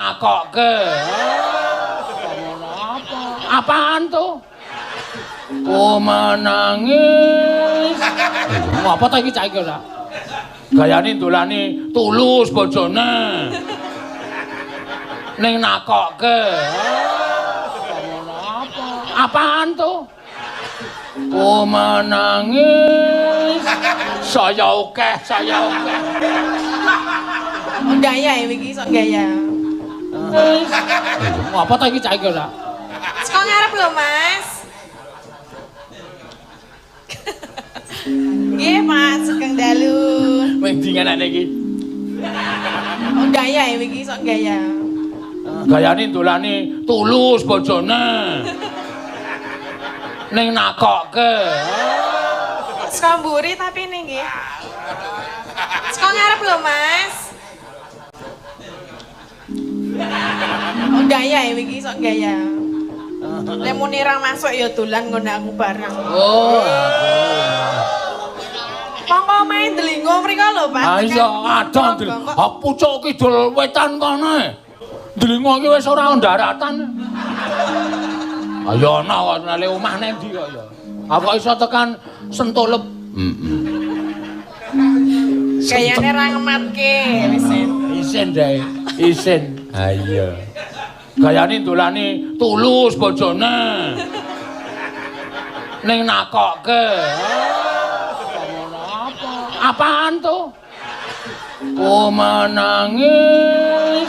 Nakokke. Apa? Apaan tuh? Oh menangis. Apa ta iki cah iki ora? Gayane dolani tulus bojone. Ning nakokke. Apa? Apaan tuh? Oh menangis. Saya akeh. Gaya iki sok gaya. Apa ta iki cah iki ora? Saka ngarep lho, Mas. Nggih, Pak, Sugeng Dalu. Mending anake iki. Gaya iki sok gaya. Gayane dolani tulus bojone. Ning nakokke. Saka mburi tapi ning nggih. Saka ngarep lho, Mas. Gaya iki sok gaya. Nek muni ra masuk ya dolan ngono aku bareng. Oh. Monggo main delingo mriko lho, Pak. Ah iya adon. Pucuk kidul wetan kono. Delingo iki wis ora ndaratan. Ayo ana kok nale omah nang ndi kok ya. Apa iso tekan Sentulep? Kayane ra ngematke wis. Isin dae. Isin. Ha iya. Gayane dolani tulus bojone. Ning nakokke. Apaan tuh? Oh menangis.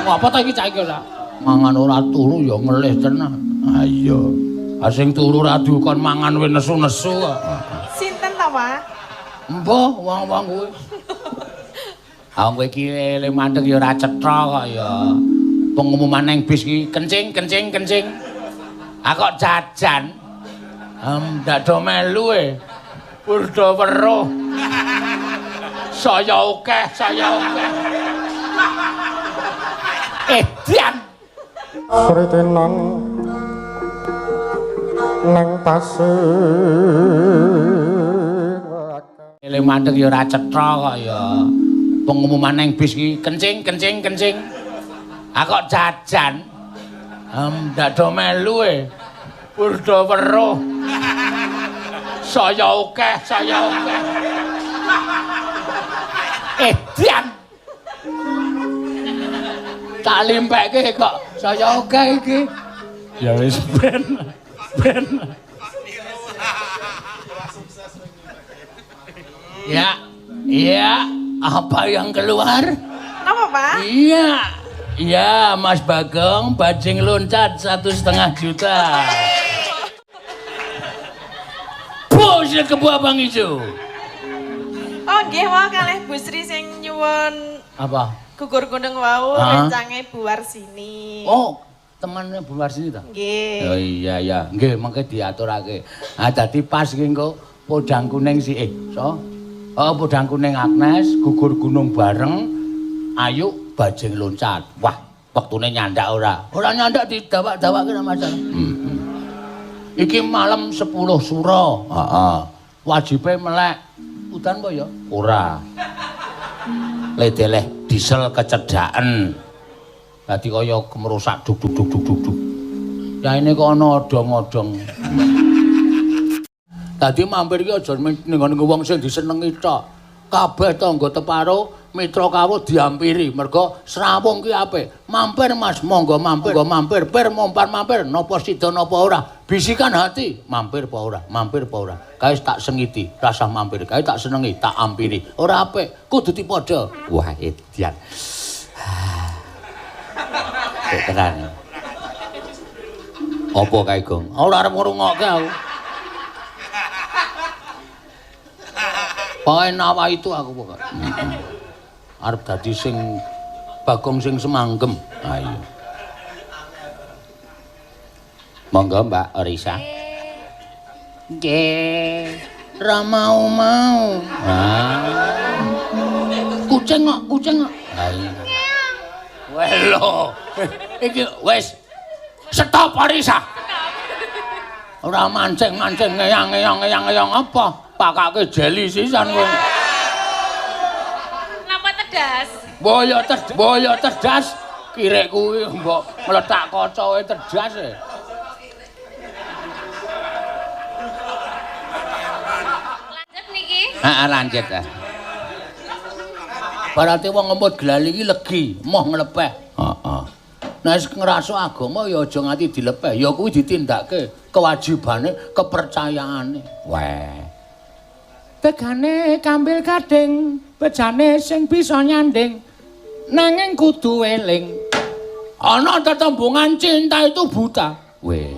Apa ta iki cah iki ora? Mangan ora turu ya ngelih tenan. Ha iya. Sing turu ra dikon mangan wis nesu-nesu kok. Sinten ta, Pak? Mbah, wong-wong kuwi. Ah kowe iki le mandeg ya ora cetha kok ya. Pengumuman nang bis iki kencing. Ah kok jajan. Ndak do melu e. Purda weruh. Saya akeh. Dian. Sritenan nang pasir. Le mandeg ya ora cetha kok ya. Pengumuman nang bis iki kencing. Ah kok jajan. Ndak do melu e. Purda weruh. Saya akeh. Dian. Tak limpekke kok saya akeh iki. Ya wis ben. Ya, apa yang keluar? Apa, Pak? Iya, Mas Bagong, bajing loncat 1,5 juta. Bos ke buah Bang Ijo. Oh, nggih wae kalih Bu Sri sing nyuwun Apa? gugur gunung wau rencange Bu Warsini. Oh, temannya Bu Warsini ta? Nggih. Oh iya, nggih mengke diaturake. Ah dadi pas iki engko podang kuning si Oh, podang kuning Agnes gugur gunung bareng Ayu bajing loncat. Wah, wektune nyandak ora? Ora nyandak didawak-dawakke Mas. Iki malam 10 suro. Heeh. Wajibe melek. Udan apa ya? Ora. Ledeleh diesel kecedhaken. Dadi kaya kemerusak duk. Ya ini kok ana odong-odong. Dadi mampir iki aja ning wong sing disenengi tok. Kabeh tangga teparo mitra kawuh diampiri mergo srawung ki apik. Mampir Mas, monggo mampir. Per mampir napa sida napa ora. Bisikan hati, mampir apa ora. Kae tak sengiti, rasah mampir. Kae tak senengi, tak ampiri. Ora apik, kudu dipadha. Wah, edian. Tenan. Apa kae, Gong? Ora arep ngrungokke aku. Pokoke nawa itu aku pokok. Arep dadi sing Bagong sing semanggem. Ayo. Monggo Mbak Orisa. Nggih. Ra mau. Kucing kok. Ayo. Welo. Iki wis stop Orisa. Ora mancing ngeyang apa? Pakake jeli sisan kowe. Napa tedas? Boyo cerdas. Kirek kuwi mbok meletak kaca wae terdas e. Lanjut niki. Heeh, lanjut ta. Berarti wong ngemput glali iki legi, moh nglepeh. Heeh. Nek wis ngrasa agama ya aja nganti dilepeh, ya kuwi ditindakke kewajibane, kepercayaane. Weh. Tegane kambil gading, bejane sing bisa nyanding. Nanging kudu eling. Ana tetembungan cinta itu buta. Weh.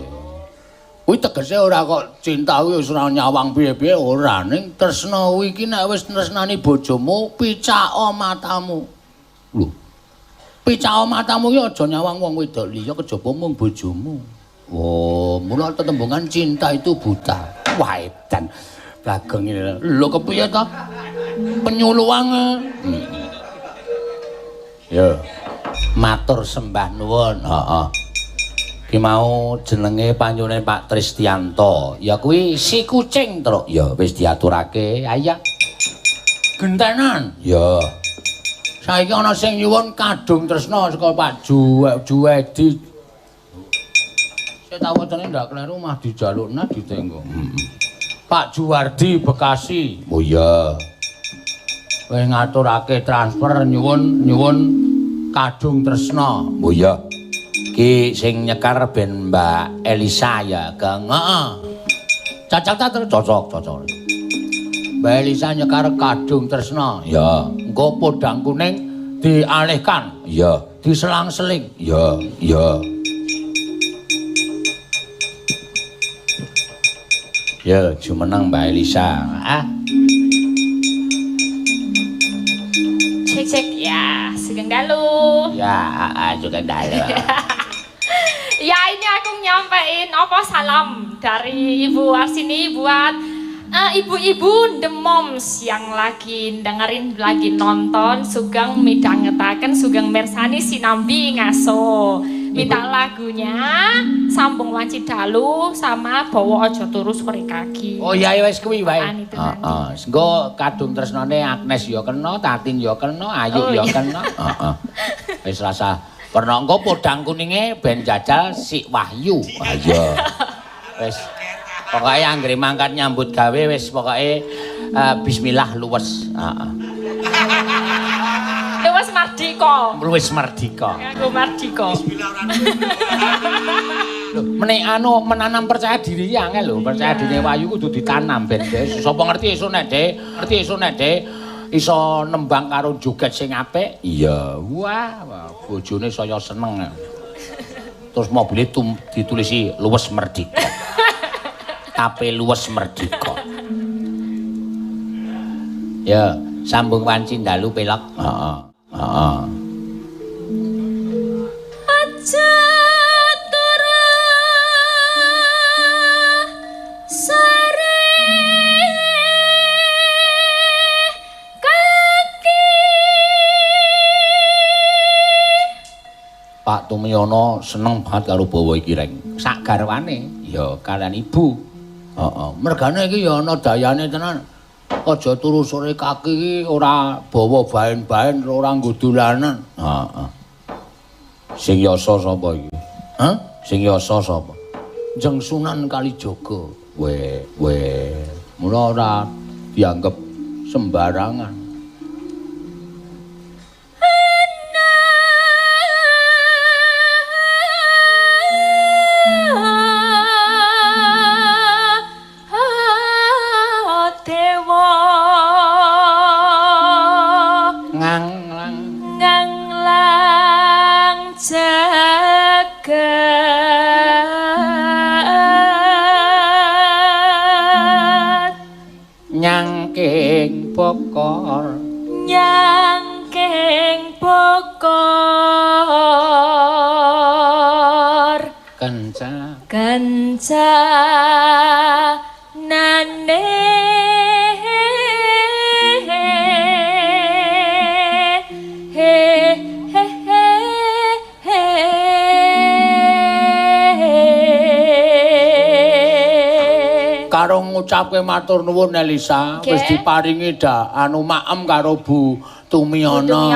Kuwi tegese ora kok cinta kuwi wis ora nyawang piye-piye ora ning tresna kuwi iki nek wis tresnani bojomu picao matamu. Lho. Picao matamu ki aja nyawang wong wedok liya kejaba mung bojomu. Oh, mula tetembungan cinta itu buta. Wah, edan. Bagong ini. Lho kepiye to? Penyuluwang. Ya. Matur sembah nuwun. Heeh. Ki mau jenenge panyune Pak Tristianto. Ya kuwi si kucing, Truk. Ya wis diaturake. Aya. Gentenan. Ya. Saiki ana sing nyuwun kadung tresna saka Pak Juwedi. Saya tahu wacane ndak kleru mah dijalukna ditenggo. Pak Juwardi Bekasi. Oh iya. Kowe ngaturake transfer nyuwun kadung tresna. Oh iya. Ki sing nyekar ben Mbak Elisa ya, Kang. Heeh. Cocok ta terus cocok. Mbak Elisa nyekar kadung tresna. Ya. Engko podang kuning dialihkan. Ya. Diselang-seling. Ya. Ya, jumeneng Mbak Elisa. Cek ya, Sugeng Dalu. Ya, Sugeng Dalu. Ya, ini aku nyampein salam dari Ibu Arsini buat ibu-ibu The Moms yang lagi dengerin, lagi nonton. Sugeng midhangetaken Sugeng mirsani sinambi ngaso. Minta lagunya Sambung Wanci Dalu sama Bawa Aja Turu Sore Kaki. Oh iya wis kuwi wae. Heeh. Engko kadung tresnane Agnes ya kena, Tatin ya kena, Ayu ya kena. Heeh. Wis rasa pernah engko podang kuninge ben jajal si Wahyu. Iya. Wis pokoke anggere mangkat nyambut gawe wis pokoke bismillah luwes. Heeh. Luwes Mardika. Luwes Mardika. Nganggo Mardika. Lho, menanam percaya diri ya angel lho. Percaya diri Wahyu kudu ditanam ben sapa ngerti esuk nek Dek iso nembang karo joget sing apik. Iya. Wah, bojone saya seneng. Terus mobil ditulisi luwes Merdeka. Tape luwes Merdeka. Ya, Sambung Wanci Dalu pelok. Heeh. Aja turu sore kaki. Pak Tumiyono seneng banget karo bawa iki reng. Sak garwane ya kalian ibu. Heeh. Mergane iki ya ana dayane tenan. Aja turu sore kaki iki ora bawa baen-baen ora nggo dolanan. Heeh. Sing yasa sapa iki? Hah? Sing yasa sapa? Jeng Sunan Kalijaga. Mula ora dianggep sembarangan. Nyangking bokor kenca nane karo ngucapke matur nuwun Elisa wis diparingi maem karo Bu Tumiyono.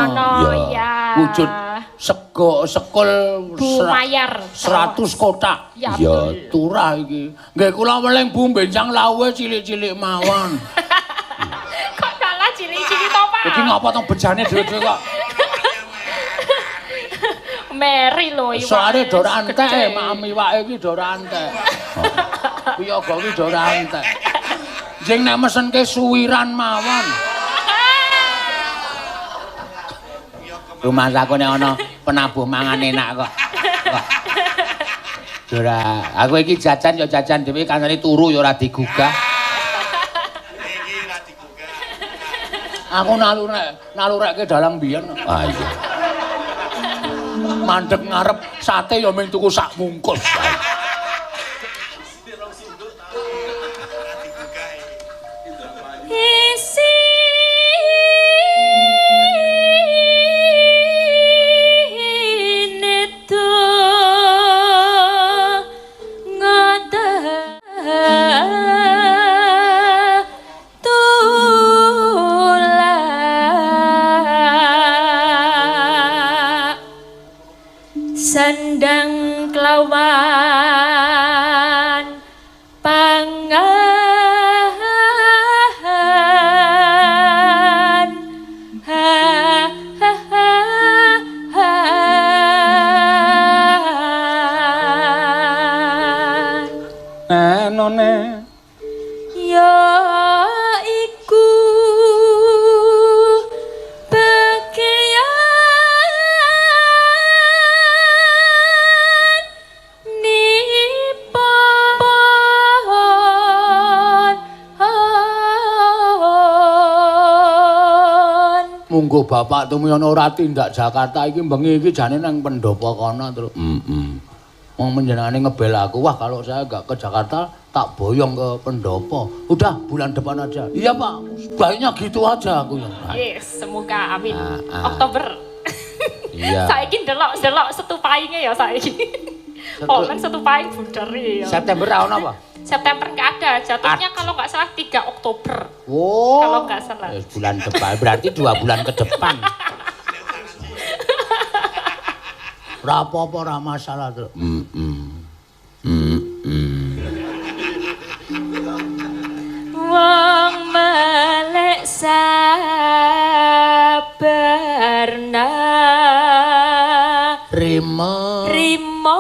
Ya. Wujud sego rego sekul Bu Mayar 100 kotak. Ya, Ya, betul. turah iki. Nggih kula weling Bu bencang lawuhe cilik-cilik mawon. Kok dalah cilik-cilik to, Pak? Iki ngapa tong bejane dhewe kok. Meri lho iwak. Soale do rantek, mak iwake iki do rantek. Piyaga iki do rantek. Jeng nek mesenke suwiran mawon. Rumah saku nek ana penabuh mangan enak kok. Ora, aku iki jajan ya jajan dhewe kancane turu ya ora digugah. Iki ora digugah. Aku nalurekke dalang biyen. Ah iya. Mandeg ngarep sate ya mung tuku sak bungkus. Isi neto ngada tula sandang kelawan pangan Enone ya iku bagian nipon munggo bapak Tumiono ora tindak Jakarta iki bengi iki jane nang pendopo kono terus. Wong menjenengane ngebel aku, wah kalau saya enggak ke Jakarta tak boyong ke pendopo. Udah bulan depan aja. Iya Pak, baiknya gitu aja aku yang. yes semoga amin Ah. Oktober Iya. saiki ndelok setupainge ya saiki Polen setupaing buderi ya September tahun apa? September nggak ada, jatuhnya kalau nggak salah 3 Oktober. Oh. Kalau nggak salah. Bulan depan, berarti 2 bulan ke depan. Ora apa-apa, ora masalah tuh. Wong melek sabarna Rima. rimo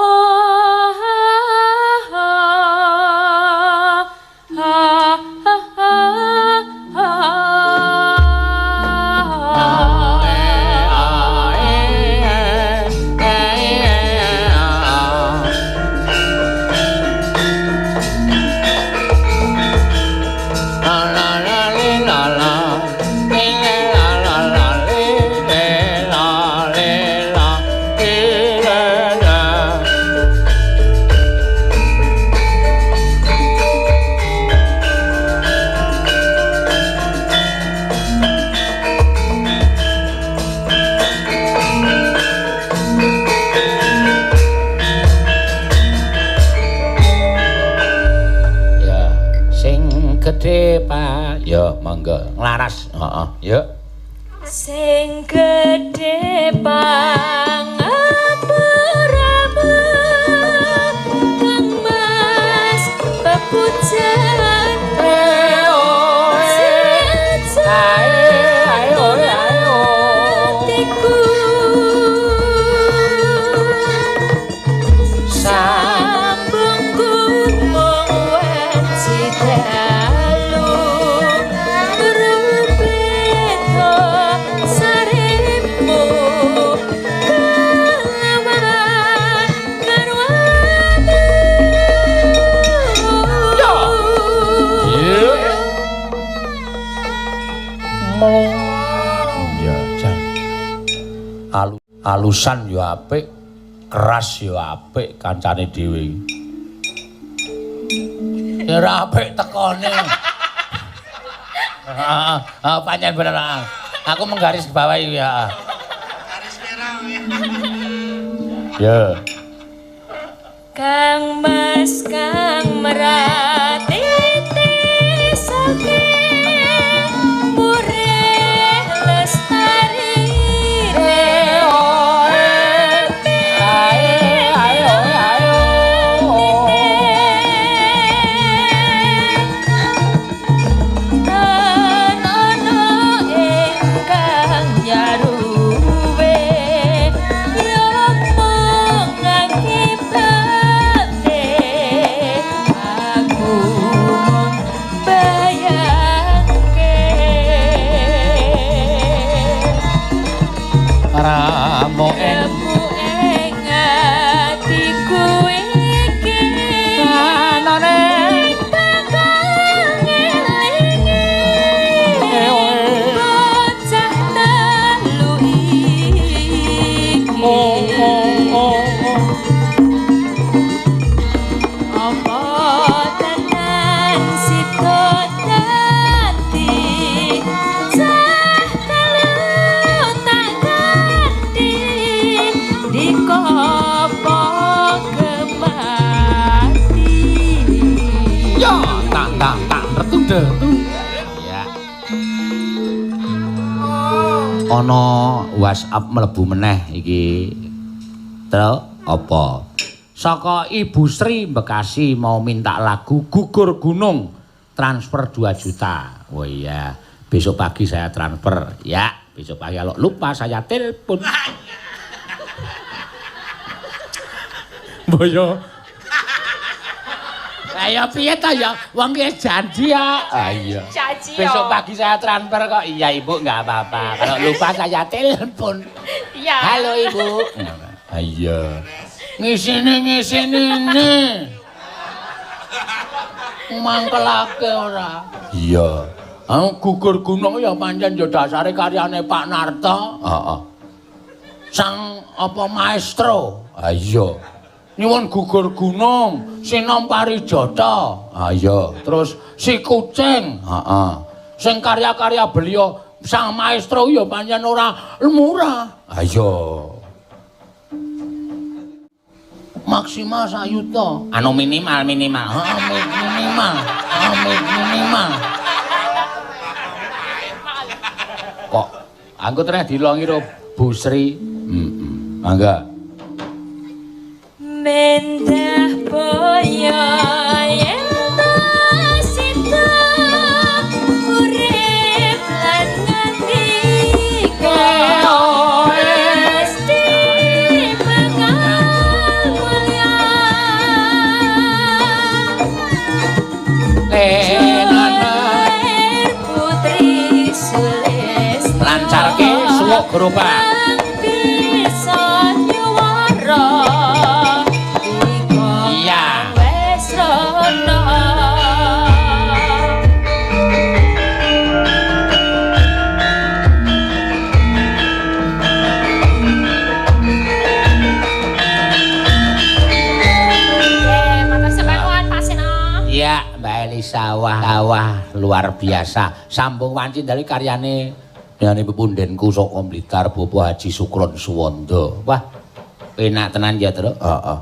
Gede Pak. Ya, monggo. Nglaras. Heeh. Ya. sing gedhe pangapuramu kang mas pepujan sambung gumung wajib dalu berbeda sarimu kelawan garwane Ya, jan. Alusan ya apik, keras ya apik kancane dhewe iki. Ora apik tekone. Panjen bener. Aku menggaris bawahi ya. Garis merah Ya. Kang Mas Kang Merati saking murih lestari apa kemati. Ya, tak retu. Ya. Ana WhatsApp mlebu meneh iki. Terus apa? Saka Ibu Sri Bekasi mau minta lagu Gugur Gunung transfer 2 juta. Oh iya, besok pagi saya transfer. Ya, besok pagi kalau lupa saya telepon. Boyo. Ayo piye ta ya? Wong ki janji ya. Ah iya. Janji Besok pagi saya transfer kok. Iya Ibu, enggak apa-apa. Kalau lupa saya telepon. Iya. Halo Ibu. Iya. Ngisini nih. Mangkelake ora. Iya. Gugur gunung ya pancen ya dasare karyane Pak Narto. Heeh. Sang apa maestro. Ah iya. Nyuwun gugur gunung, sinom parijata. Ah iya. Terus si kucing. Heeh. Sing karya-karya beliau sang maestro ya pancen ora murah. Ah iya. Maksimal sayuta. Anu minimal. Minimal. Kok aku terus dilongi karo Bu Sri. Mangga. Mendah boyo yen sita urip lan ngendika mesti bakal mulya. Putri Sulis Lancarke suwuk gerobak. bisa nyuwara. Iya. Wes rono. Matur sebanguan Pak Seno. Iya, Mbak Elisa, wah luar biasa. Sambung wanci dari karyane yani pepundenku saka Blitar Bapak Haji Sukron Suwondo. Wah, enak tenan ya, Tru. Heeh.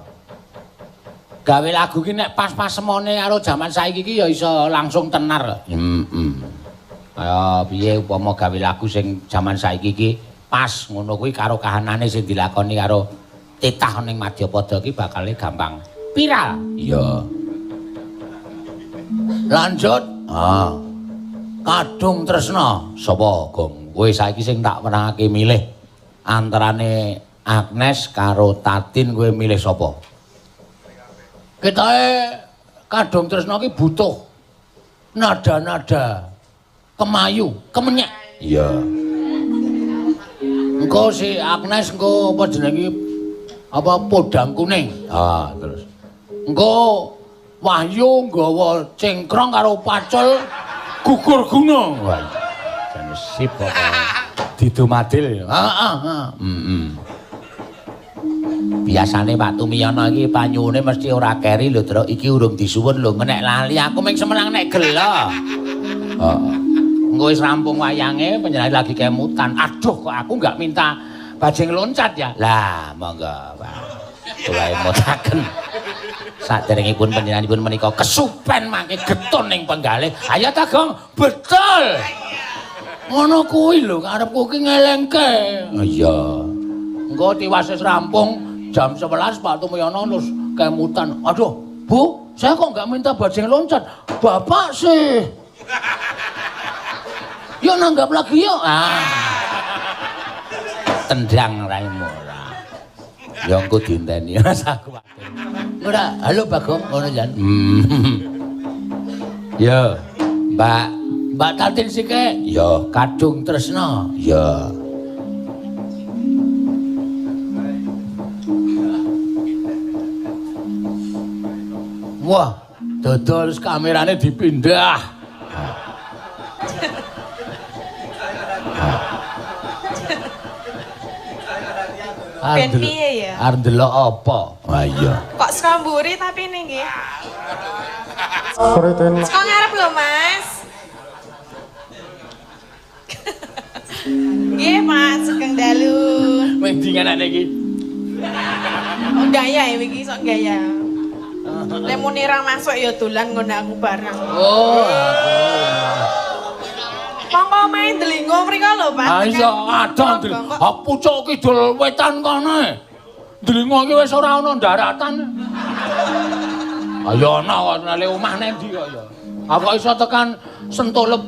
Gawe lagu ki nek pas-pas semone karo jaman saiki ki ya iso langsung tenar. Kaya piye upama gawe lagu sing jaman saiki ki pas ngono kuwi karo kahanane sing dilakoni karo titah ning Madyapada ki bakal gampang viral. Iya. Lanjut. Kadung Tresna. Sapa, Gong? Kowe saiki sing tak wenangake milih antarane Agnes karo Tatin, kowe milih sapa? Ketoke Kadung Tresna ki butuh nada-nada kemayu, kemenyek. Iya. Engko si Agnes engko apa jenenge apa podang kuning. Terus. Engko Wahyu nggawa cengkrong karo pacul gugur gunung. Wah. Jan sip kok. Didumadil. Biasane Pak Tumiyono iki panyune mesti ora keri lho, Tru. Iki urung disuwun lho, menek lali aku ming semenang nek gelo. Engko wis rampung wayange penyanyi lagi kemutan. Aduh kok aku enggak minta bajing loncat ya. Lah, monggo, Pak. Kula motaken. Saderengipun panjenenganipun menika kesupen mangke getun ning penggalih. Ayo ta, Gong. Betul. Ngono kuwi lho karepku ki ngelengke. Iya. Engko tiwas wis rampung jam 11 Pak Tumiyono terus kemutan. Aduh, Bu, saya kok enggak minta bajing loncat. Bapak sih. Yo nanggap lagi yo. Tendang raimu ora. Ya engko dinteni rasa kuwatir. Ora, halo Bagong, ngono jan. Ya, Mbak Tatin sike. Ya, Kadung Tresna. Ya. Wah, dodol kamerane dipindah. Ben piye ya? Arep ndelok apa? Ah iya. Kok saka mburi tapi ning nggih. Sriten Saka ngarep lho, Mas. Nggih, Mas, Sugeng dalu. Wendingan iki. gaya iki sok gaya. Lek muni ra masuk ya dolan ngono aku bareng. Oh, aku. Monggo main delingo mriko lho, Pak. Ah iya, ada pucuk kidul wetan kono. Delingo iki wis ora ana daratan. Ayo ana kok nale omah nang ndi kok ya. Apa iso tekan Sentulep?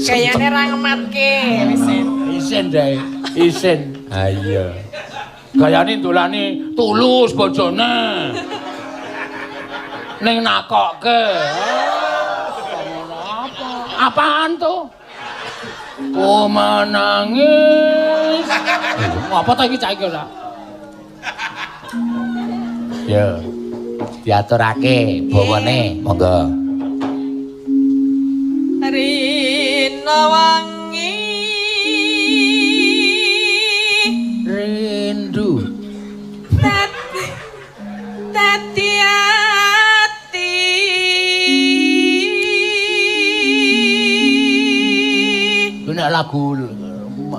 Kayane ra ngematke wis. Isin dae, isin. Ha iya. Gayane ndolani tulus bojone. Ning nakokke. Apaan tuh? Oh menangis. Apa ta iki cah iki ora? Ya. Diaturake bawane, monggo. Rina wangi Rindu. Dadi ati Nek lagu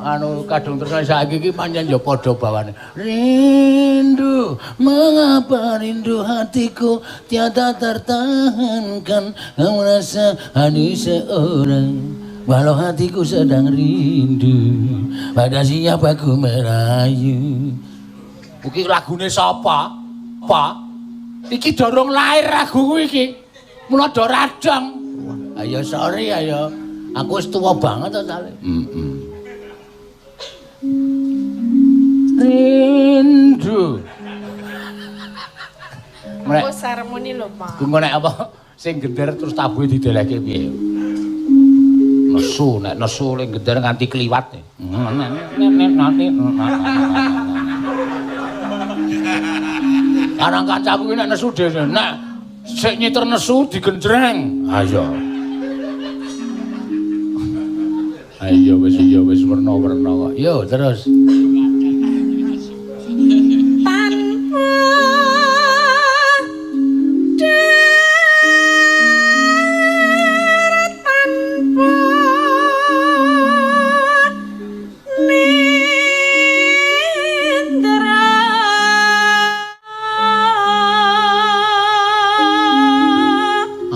anu kadung terkenal saiki iki pancen ya padha bawane. Rindu, mengapa rindu hatiku tiada tertahankan. Kau rasa hanya seorang, walau hatiku sedang rindu. Pada siapa ku merayu. Iki lagune sapa? Pak. Iki dorong lahir lagu iki. Mula do radang. Ayo sorry ayo. Aku wis tuwa banget to sale. Rindu. aku seremoni lho, Pak. Engko nek apa sing gender terus tabuhe dideleke piye? Nesu, nek nesu ning gender nganti kliwat. Nanti. Arang kancaku iki nek nesu dhewe. Nek sik nyiter nesu digenjreng. Ayo. Ayo wis werna-werna kok. Yo terus.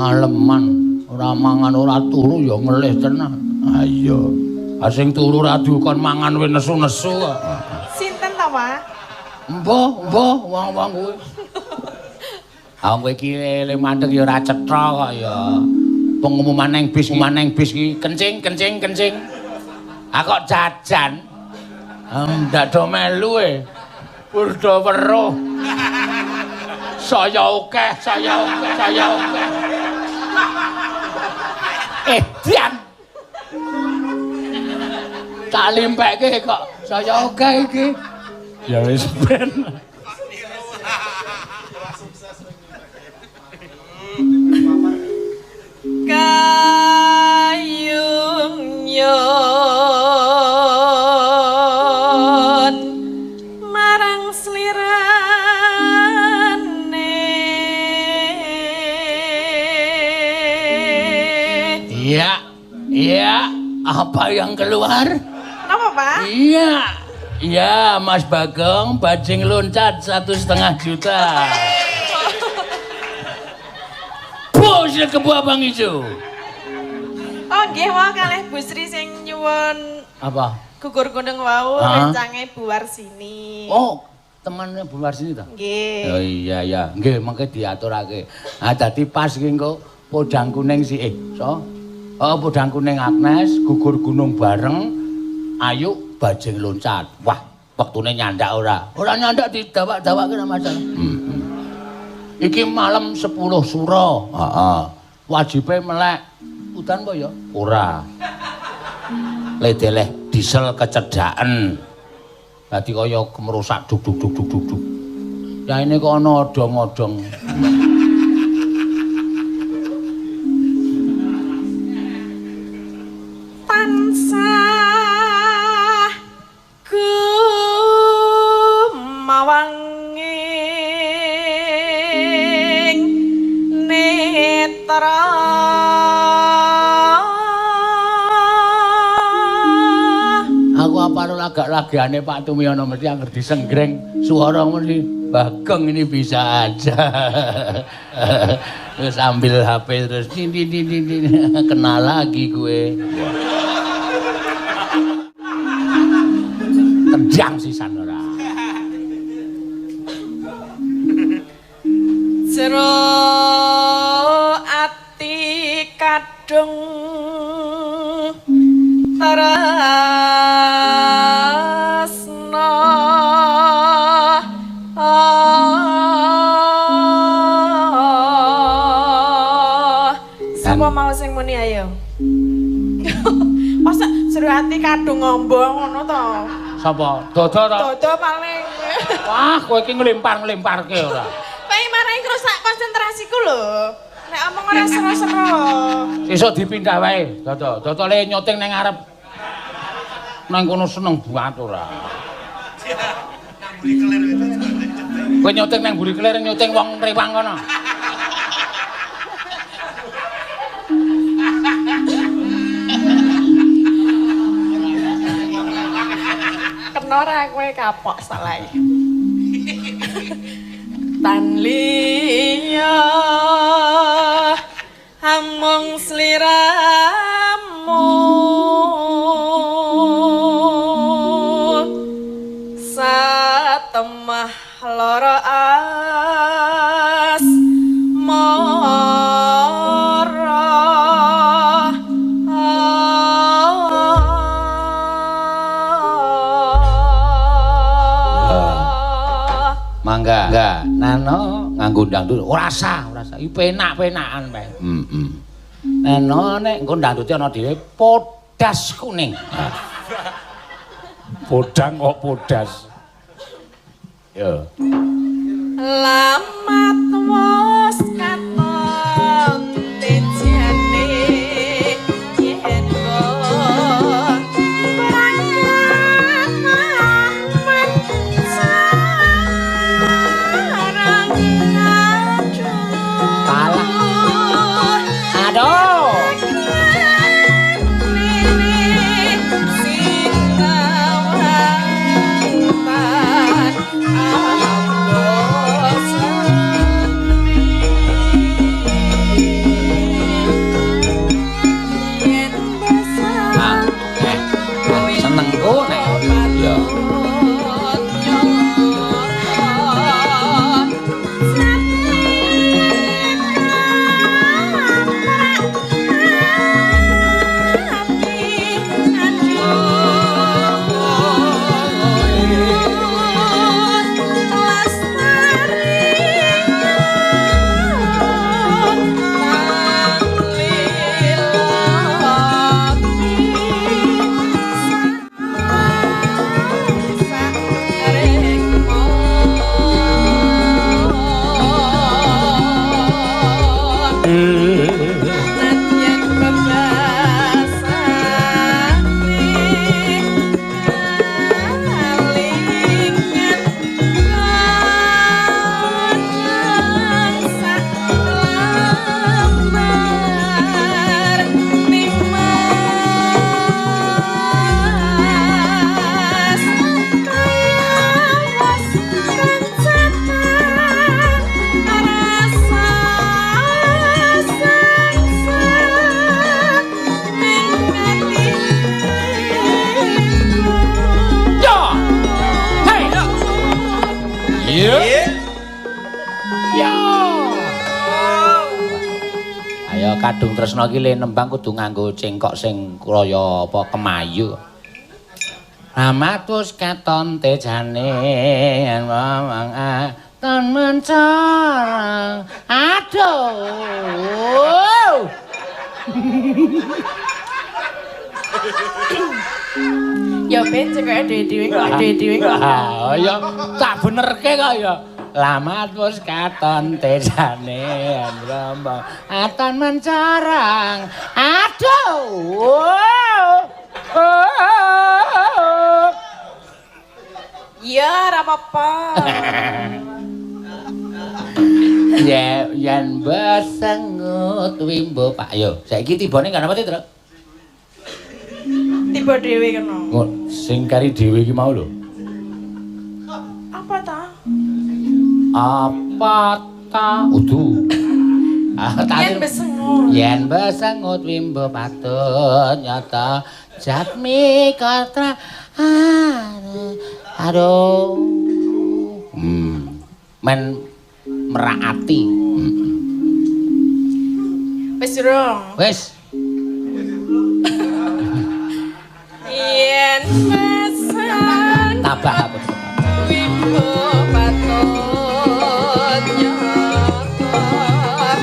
Aleman ora mangan ora turu ya ngelih tenan. Ayo. Asing turu ra dikon mangan wis nesu-nesu kok. Sinten ta, Pak? Mbah, wong-wong kuwi. Ah kowe iki le mandeg ya ora cetha kok ya. Pengumuman nang bis iki kencing. Ah kok jajan. Ndak do melu e. Purda weruh. Saya akeh. Dian. Tak limpeke kok saya akeh iki. Ya wis ben. Kayung yon marang slirane. Iya, apa yang keluar? Apa, Pak? Iya, Mas Bagong, bajing loncat 1,5 juta. Bos kebu abang ijo. Oh, nggih wae kalih Bu Sri sing nyuwun Apa? gugur gunung wau rencange Bu Warsini. Oh, temannya Bu Warsini ta? Nggih. Oh iya, nggih mengke diaturake. Ah dadi pas iki engko podang kuning si Oh, podang kuning Agnes gugur gunung bareng Ayu bajing loncat. Wah, wektune nyandak ora? Ora nyandak didawak-dawake ora masalah. Iki malam 10 sura. Heeh. Wajibe melek. Udan apa ya? Ora. Ledeleh diesel kecedhaken. Dadi kaya kemerusak duk. Ya ini kok ana odong-odong. Tansah kumawanging netra. Aku apa lagak-lagane Pak Tumiono mesti angger disenggreng suara mesti Bagong ini bisa aja. Terus ambil HP terus kenal lagi gue. Tendang sisan ora. Jero ati kadung tresno sapa mau sing muni ayo. Masa jero ati kadung ngombong ngono to. Sapa? Dodo to? Dodo paling. Wah, kowe iki nglempar-nglemparke ora. Pengen marahin rusak konsentrasiku lho. Nek omong ora seru-seru. Sesuk dipindah wae, Dodo. Dodo le nyoting ning ngarep. Nang kono seneng banget ora. Nang buri kelir itu. Kowe nyoting nang buri kelir nyoting wong rewang kono. Kenora kowe kapok salah. Tan liya amung sliramu satemah lara as Mangga. Enggak, Nano nganggo dangdut ora sah. Iki penak-penakan bae. Nano nek engko dangdute ana dhewe podas kuning. Podang kok podas. Yo. Lamat wos katon tejane yen Kadung tresna iki le nembang kudu nganggo cengkok sing kaya apa kemayu. Amatus katon tejane mamang aton mencarang. Aduh. Ya ben cek dhewe Oh ya tak benerke kok ya. Lamat wis katon tejane rombong aton mencarang. Aduh. Ya ora apa-apa. Ya yen besengut wimbo Pak yo. Saiki tibane kan apa, Tru? Tiba dhewe kena. Sing kari dhewe iki mau lho. Apa ta? Apa ta? Udu. Yen besengut. Yen besengut wimbo patut nyata jatmi katra. Aduh. Men meraati. Wis durung. Wis. Yen besengut. Tabah aku. Wimbo patut nyotot.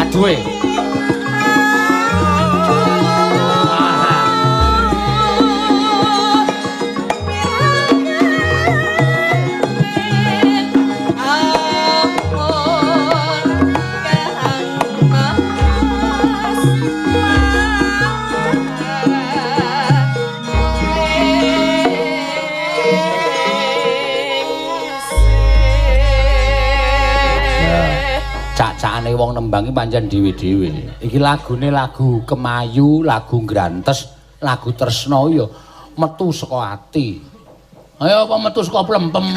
Aduh. Cak-cakane wong nembang iki pancen dhewe-dhewe. Iki lagune lagu kemayu, lagu ngrantes, lagu tresna ya metu saka ati. Ayo apa metu saka plempem.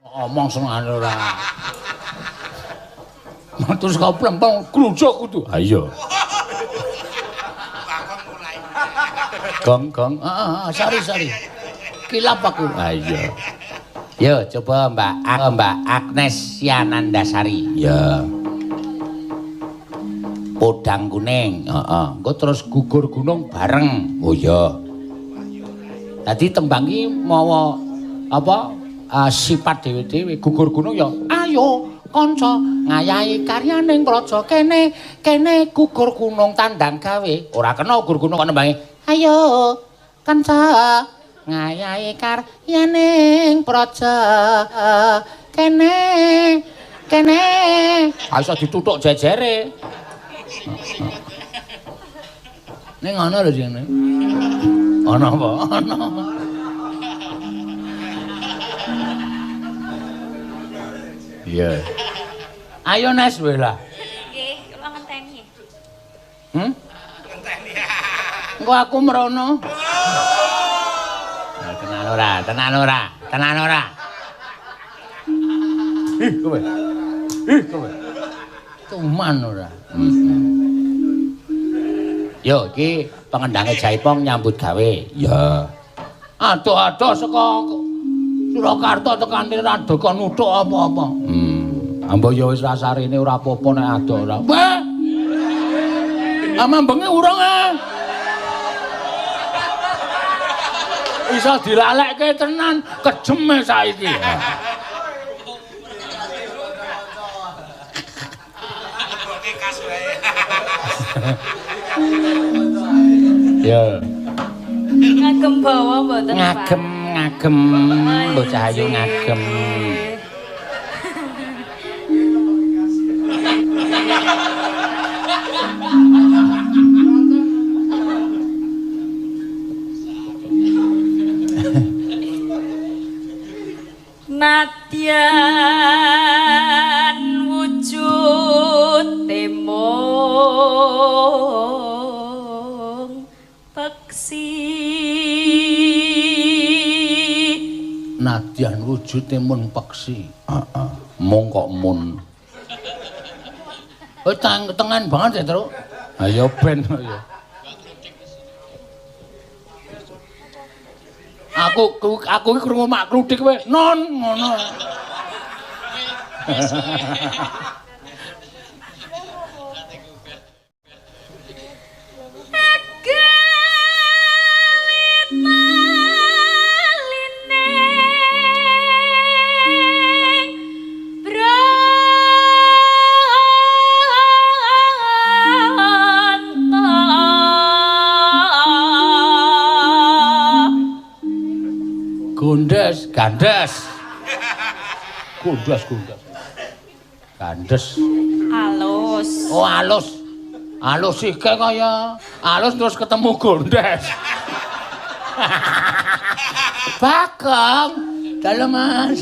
Omong senengane ora. Metu saka plempem klujuk kudu. Ha iya. Gong. Sari. Kilap aku. Ha iya. Yo coba Mbak Agnes Yanandasari. Ya. Podang kuning. Heeh. Engko terus gugur gunung bareng. Oh iya. Dadi tembang iki mawa apa sifat dhewe-dhewe gugur gunung ya. Ayo kanca ngayahi karyaning praja kene gugur gunung tandang gawe. Ora kena gugur gunung kok nembange. Ayo kanca ngayahi karyaning praja kene iso dituthuk jejere. Ning ana lho jene. Ana apa? Ana. Iya. Ayo Nes wae lah. Nggih, kula ngenteni. Ngenteni. Engko aku merono. Tenan ora. Kowe. Cuman ora. Yo iki pengendange Jaipong nyambut gawe. Ya. Adoh-adoh saka Surakarta tekan Radaka nuthuk apa-apa. Ambo ya wis rasarene ora apa-apa nek adoh ora. Wah. Amambenge urung Iso dilalekke tenan kejeme saiki. Oke kas wae. Ya. Ngagem bawa mboten Pak? Ngagem bocah ayu ngagem. Nadyan wujud temung peksi. Nadyan wujude mun peksi. Heeh. Mung kok mun. Oh tengen banget ya, Truk. Ayo ben ya. Aku iki krungu mak kluthik kowe. Non ngono. Gandes. Alus. Oh, alus. Alus iki kaya alus terus ketemu gondes. Bagong. Dalem, Mas.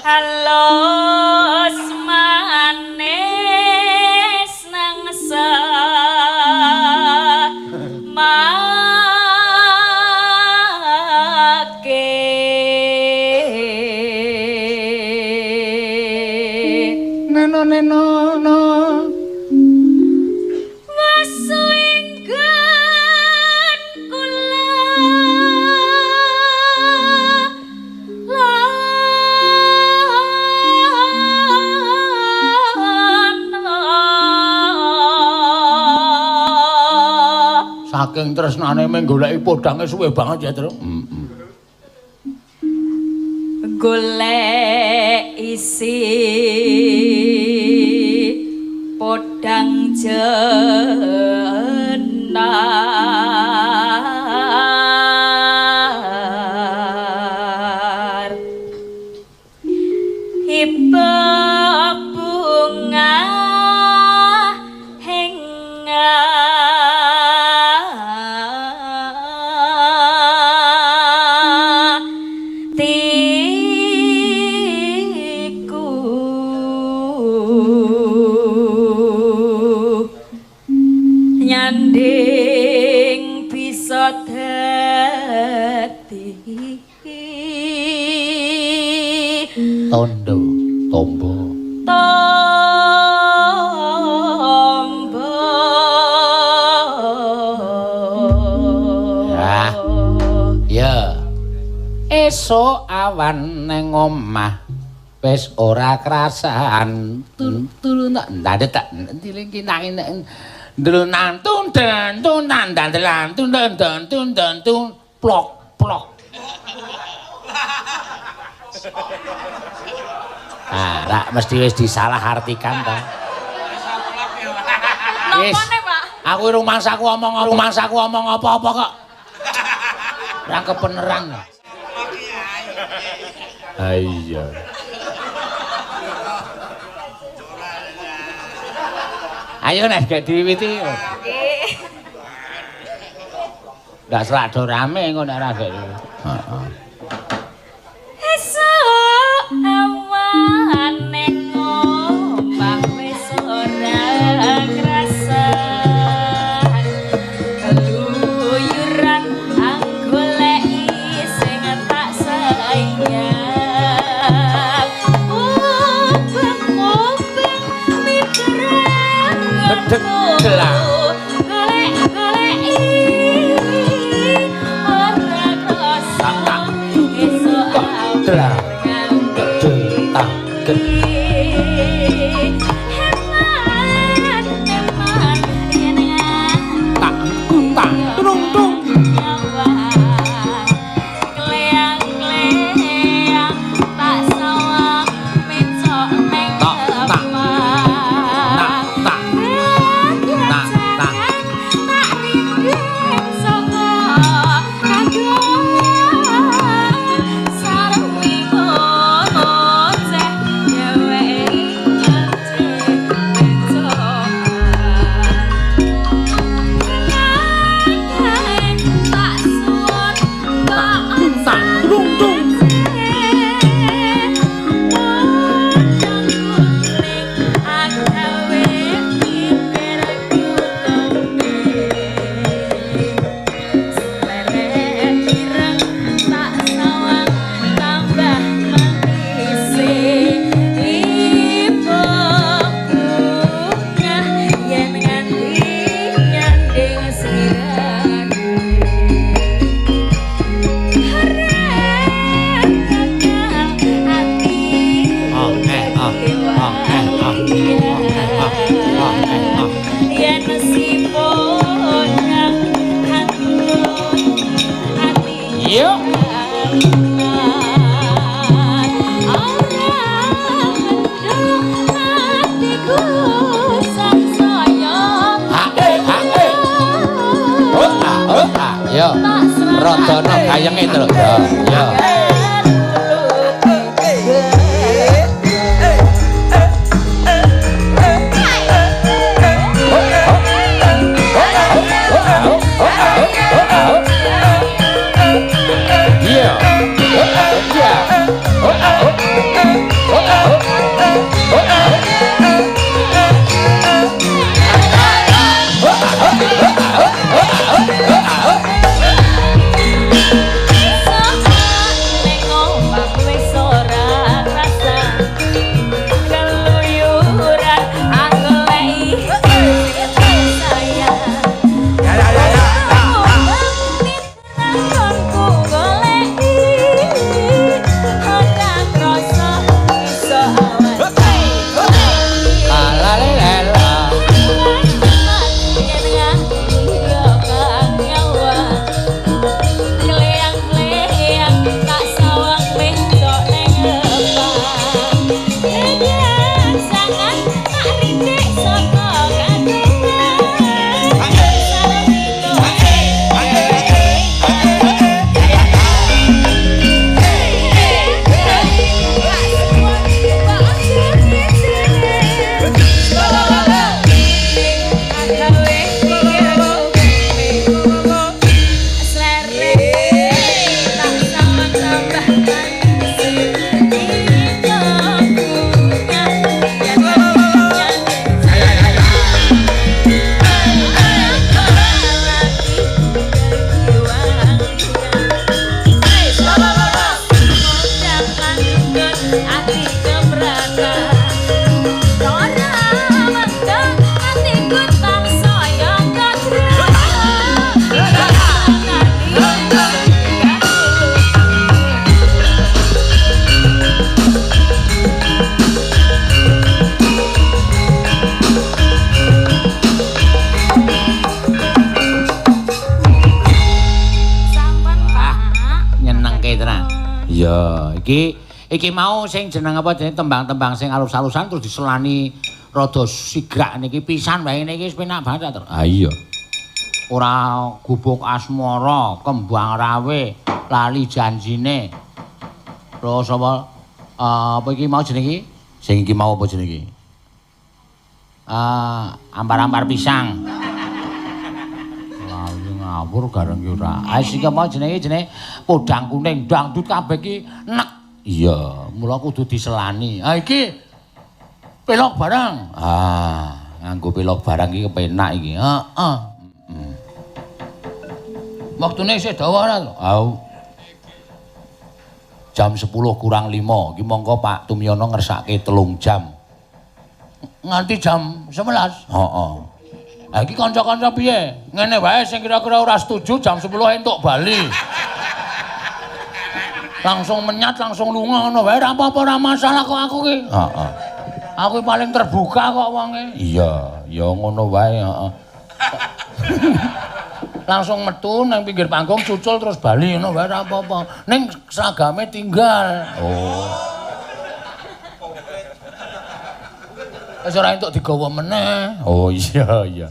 halus manis nangsa neno no wasuinggan kula saking tresnane mung goleki podhange suwe banget ya, Tru. Golek isi podang jenar iba bunga henga nyanding bisa dadi tondo tombo ya esuk awan neng omah wis ora krasaan turu ndade tak dilingki nang Drunantun dantun dandantun dantun dantun plok plok. Ah, rak mesti wis disalahartikan ta. Nopone, Pak? Aku rumangsaku omong apa-apa kok. Ora kebeneran. Ha iya. Ayo nek gak diwiwiti. Nggih. Ndak selado rame engko nek ora gak. Heeh. Esuk awan ning omah wis ora krasan. Keluyuran anggoleki sing tak sayang. Bedeg-delang. Delang. Delang. Yo, rodono gayenge to. Yo. Yeah. Iki mau sing jeneng apa jeneng tembang-tembang sing alus-alusan terus diselani rada sigrak niki pisan wae niki wis penak banget to. Ah iya. Ora gubuk asmara, kembang rawe, lali janjine. Terus apa iki mau jeneng iki? Sing iki mau apa jeneng iki? Ampar-ampar pisang. Lali ngawur gareng ki ora. Sing mau jenenge podang kuning, dangdut kabeh ki nek. Iya, mula kudu diselani. Iki pelok barang. Nganggo pelok barang iki kepenak iki. Heeh. Waktune isih dawa ora to? Jam 10 kurang 5. Iki monggo Pak Tumyono ngersake 3 jam. Nganti jam 11. Heeh. Lah iki kanca-kanca piye? Ngene wae sing kira-kira ora setuju jam 10 entuk bali. Langsung menyat, langsung lunga ngono wae ora apa-apa ora masalah kok aku ki. Heeh. Aku paling terbuka kok wonge. Iya, ya ngono wae, heeh. Langsung metu nang pinggir panggung cucul terus bali ngono wae ora apa-apa. Ning seragame tinggal. Oh. Wis ora entuk digawa meneh. Oh iya iya.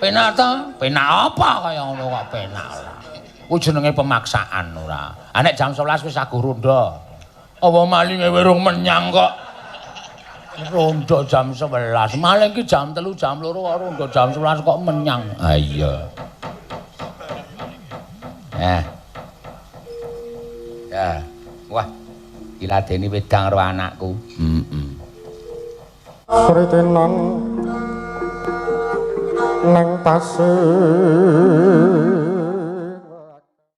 Penak ta? Penak apa kaya ngono kok penak ora. Ku jenenge pemaksaan ora. Nek jam 11 wis aku ronda. Apa malinge werung menyang kok. Ronda jam 11. Maling ki jam 3 jam 2 kok ronda jam 11 kok menyang. Ah iya. Ya. Wah. Diladeni wedang karo anakku. Sritenan nang pasir